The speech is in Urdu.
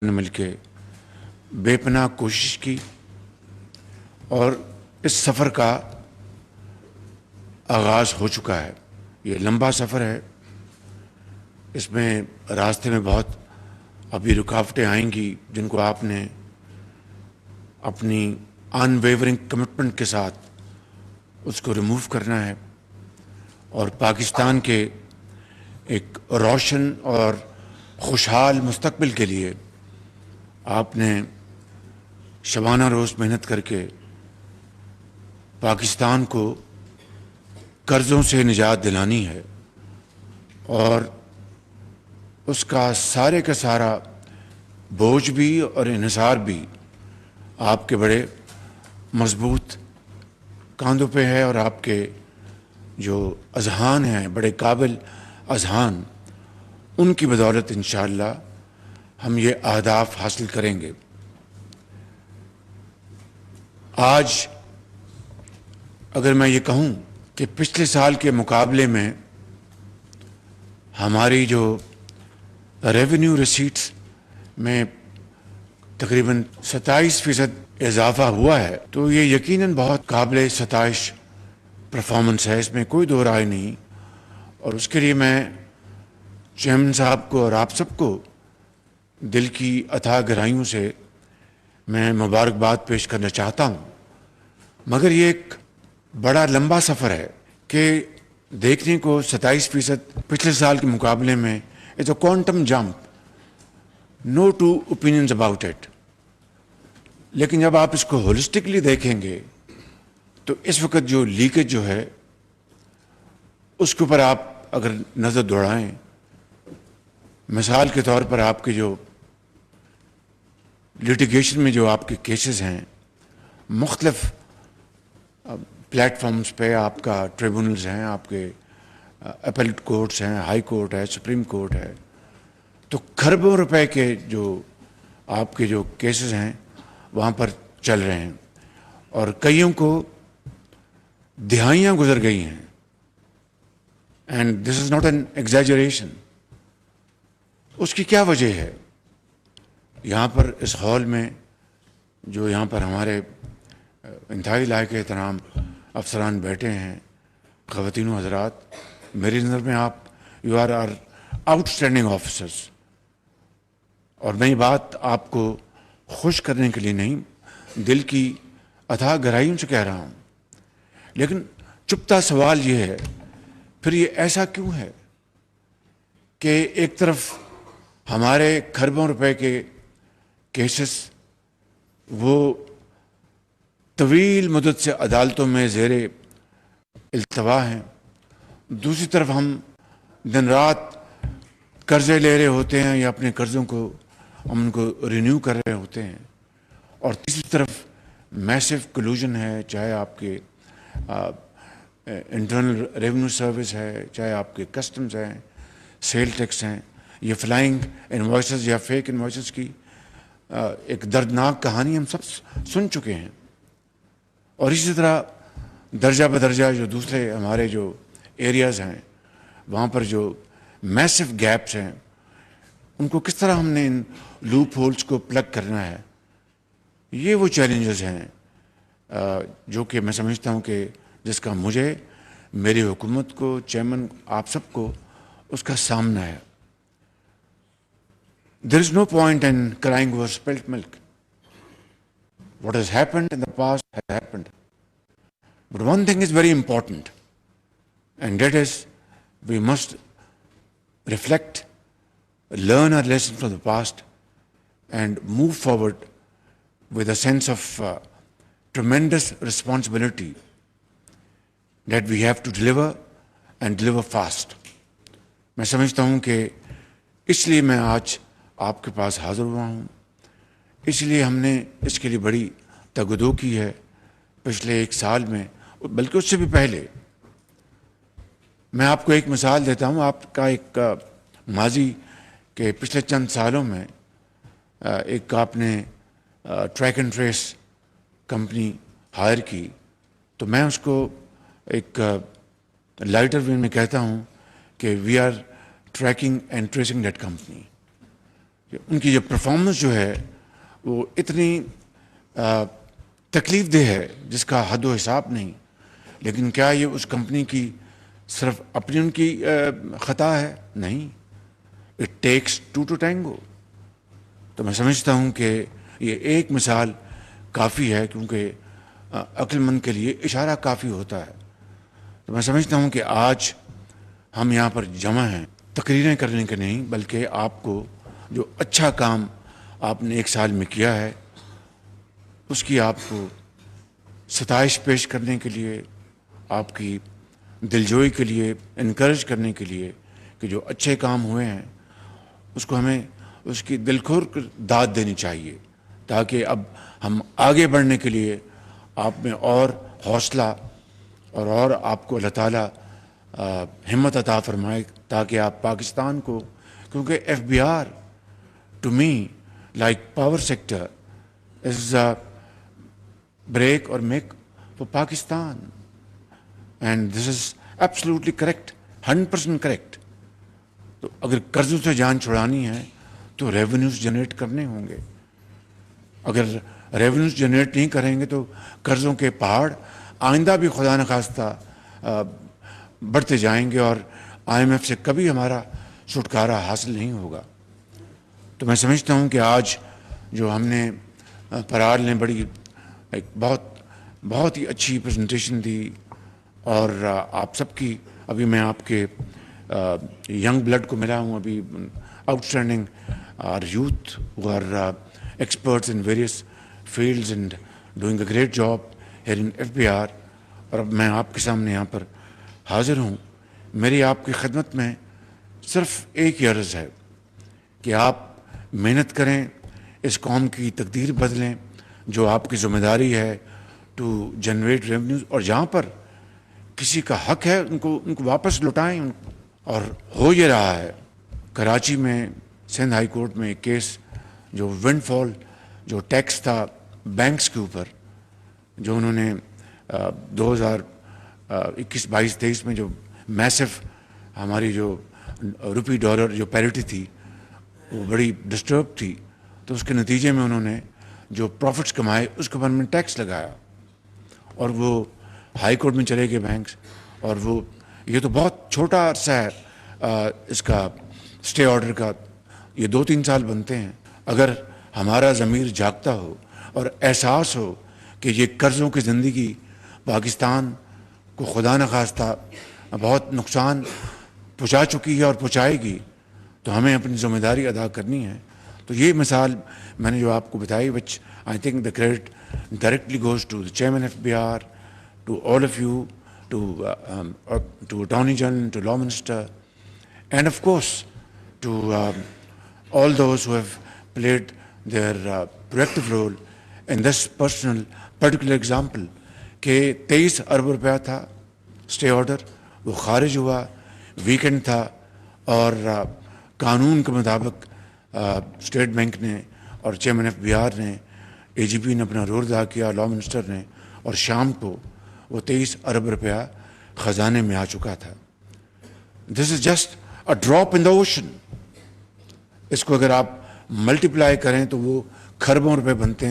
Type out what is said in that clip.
نے مل کے بے پناہ کوشش کی اور اس سفر کا آغاز ہو چکا ہے۔ یہ لمبا سفر ہے، اس میں راستے میں بہت ابھی رکاوٹیں آئیں گی جن کو آپ نے اپنی ان ویورنگ کمٹمنٹ کے ساتھ اس کو ریموو کرنا ہے اور پاکستان کے ایک روشن اور خوشحال مستقبل کے لیے آپ نے شبانہ روز محنت کر کے پاکستان کو قرضوں سے نجات دلانی ہے اور اس کا سارے کا سارا بوجھ بھی اور انحصار بھی آپ کے بڑے مضبوط کاندھوں پہ ہے اور آپ کے جو اذہان ہیں بڑے قابل اذہان، ان کی بدولت انشاءاللہ ہم یہ اہداف حاصل کریں گے۔ آج اگر میں یہ کہوں کہ پچھلے سال کے مقابلے میں ہماری جو ریونیو ریسیٹس میں تقریباً 27% اضافہ ہوا ہے تو یہ یقیناً بہت قابل ستائش پرفارمنس ہے، اس میں کوئی دو رائے نہیں، اور اس کے لیے میں چیئرمین صاحب کو اور آپ سب کو دل کی اتھاہ گہرائیوں سے میں مبارکباد پیش کرنا چاہتا ہوں۔ مگر یہ ایک بڑا لمبا سفر ہے کہ دیکھنے کو 27% پچھلے سال کے مقابلے میں it's a quantum jump, no two opinions about it, لیکن جب آپ اس کو ہولسٹکلی دیکھیں گے تو اس وقت جو لیکیج جو ہے اس کے اوپر آپ اگر نظر دوڑائیں، مثال کے طور پر آپ کے جو لیٹیگیشن میں جو آپ کے کیسز ہیں مختلف پلیٹ فارمز پہ، آپ کا ٹریبونلز ہیں، آپ کے اپیلیٹ کورٹس ہیں، ہائی کورٹ ہے، سپریم کورٹ ہے، تو کھربوں روپے کے جو آپ کے جو کیسز ہیں وہاں پر چل رہے ہیں اور کئیوں کو دہائیاں گزر گئی ہیں، and this is not an exaggeration. اس کی کیا وجہ ہے؟ یہاں پر اس ہال میں جو یہاں پر ہمارے انتہائی لائق احترام افسران بیٹھے ہیں، خواتین و حضرات، میری نظر میں آپ you are outstanding officers, اور میں یہ بات آپ کو خوش کرنے کے لیے نہیں، دل کی اتھاہ گہرائیوں سے کہہ رہا ہوں، لیکن چپتا سوال یہ ہے پھر یہ ایسا کیوں ہے کہ ایک طرف ہمارے کھربوں روپے کے کیسز وہ طویل مدت سے عدالتوں میں زیر التوا ہیں، دوسری طرف ہم دن رات قرضے لے رہے ہوتے ہیں یا اپنے قرضوں کو ہم ان کو رینیو کر رہے ہوتے ہیں، اور تیسری طرف میسو کلوژن ہے، چاہے آپ کے انٹرنل ریونیو سروس ہے، چاہے آپ کے کسٹمز ہیں، سیل ٹیکس ہیں، یہ فلائنگ انوائسز یا فیک انوائسز کی ایک دردناک کہانی ہم سب سن چکے ہیں، اور اسی طرح درجہ بدرجہ جو دوسرے ہمارے جو ایریاز ہیں وہاں پر جو میسو گیپس ہیں ان کو کس طرح ہم نے ان لوپ ہولز کو پلگ کرنا ہے، یہ وہ چیلنجز ہیں جو کہ میں سمجھتا ہوں کہ جس کا مجھے، میری حکومت کو، چیئرمین آپ سب کو اس کا سامنا ہے۔ There is no point in crying over spilt milk. What has happened in the past has happened. But one thing is very important, and that is we must reflect, learn our lessons from the past, and move forward with a sense of tremendous responsibility that we have to deliver and deliver fast. میں سمجھتا ہوں کہ اس لیے میں آج آپ کے پاس حاضر ہوا ہوں، اس لیے ہم نے اس کے لیے بڑی تگدو کی ہے پچھلے ایک سال میں، بلکہ اس سے بھی پہلے۔ میں آپ کو ایک مثال دیتا ہوں، آپ کا ایک ماضی کے پچھلے چند سالوں میں ایک آپ نے track and trace company hire کی، تو میں اس کو ایک لائٹر وے میں کہتا ہوں کہ we are tracking and tracing that company. کہ ان کی یہ پرفارمنس جو ہے وہ اتنی تکلیف دہ ہے جس کا حد و حساب نہیں. لیکن کیا یہ اس کمپنی کی صرف اپنی ان کی خطا ہے؟ نہیں. It takes two to tango. تو میں سمجھتا ہوں کہ یہ ایک مثال کافی ہے، کیونکہ عقل مند کے لیے اشارہ کافی ہوتا ہے. تو میں سمجھتا ہوں کہ آج ہم یہاں پر جمع ہیں تقریریں کرنے کے نہیں، بلکہ آپ کو جو اچھا کام آپ نے ایک سال میں کیا ہے اس کی آپ کو ستائش پیش کرنے کے لیے، آپ کی دلجوئی کے لیے، انکریج کرنے کے لیے کہ جو اچھے کام ہوئے ہیں اس کو ہمیں اس کی دل کھول کر داد دینی چاہیے، تاکہ اب ہم آگے بڑھنے کے لیے آپ میں اور حوصلہ اور آپ کو اللہ تعالیٰ ہمت عطا فرمائے، تاکہ آپ پاکستان کو، کیونکہ F B R to me like power sector is break اور make for Pakistan, and this is absolutely correct, 100% correct. تو اگر قرضوں سے جان چھڑانی ہے تو ریونیوز جنریٹ کرنے ہوں گے. اگر ریونیوز جنریٹ نہیں کریں گے تو قرضوں کے پہاڑ آئندہ بھی خدا نخواستہ بڑھتے جائیں گے، اور IMF سے کبھی ہمارا چھٹکارا حاصل نہیں ہوگا. تو میں سمجھتا ہوں کہ آج جو ہم نے پرار نے بڑی ایک بہت ہی اچھی پریزنٹیشن دی، اور آپ سب کی، ابھی میں آپ کے ینگ بلڈ کو ملا ہوں، ابھی آؤٹ اسٹینڈنگ اور یوتھ اور experts in various fields and doing a great job here in FBR. اور اب میں آپ کے سامنے یہاں پر حاضر ہوں. میری آپ کی خدمت میں صرف ایک ہی عرض ہے کہ آپ محنت کریں، اس قوم کی تقدیر بدلیں. جو آپ کی ذمہ داری ہے ٹو جنریٹ ریونیوز، اور جہاں پر کسی کا حق ہے ان کو واپس لوٹائیں. اور ہو یہ رہا ہے. کراچی میں سندھ ہائی کورٹ میں ایک کیس، جو ونڈ فال جو ٹیکس تھا بینکس کے اوپر، جو انہوں نے 2021-22-23 میں جو میسو ہماری جو روپی ڈالر جو پیرٹی تھی وہ بڑی ڈسٹرب تھی، تو اس کے نتیجے میں انہوں نے جو پروفٹس کمائے اس کے اوپر میں ٹیکس لگایا، اور وہ ہائی کورٹ میں چلے گئے بینکس. اور وہ یہ تو بہت چھوٹا عرصہ ہے اس کا اسٹے آرڈر کا، یہ 2-3 سال بنتے ہیں. اگر ہمارا ضمیر جاگتا ہو اور احساس ہو کہ یہ قرضوں کی زندگی پاکستان کو خدا نخواستہ بہت نقصان پہنچا چکی ہے اور پہنچائے گی، تو ہمیں اپنی ذمہ داری ادا کرنی ہے. تو یہ مثال میں نے جو آپ کو بتائی، which I think the credit directly goes to the chairman FBR, to all of you, to attorney general, to law minister, and of course to all those who have played their proactive role in this particular example. کہ 23 ارب روپیہ تھا اسٹے آرڈر، وہ خارج ہوا، ویکنڈ تھا، اور قانون کے مطابق اسٹیٹ بینک نے اور چیئرمین FBR نے، AGP نے اپنا رول ادا کیا، لا منسٹر نے، اور شام کو وہ 23 ارب روپیہ خزانے میں آ چکا تھا. This is just a drop in the ocean. اس کو اگر آپ ملٹیپلائی کریں تو وہ کھربوں روپے بنتے ہیں.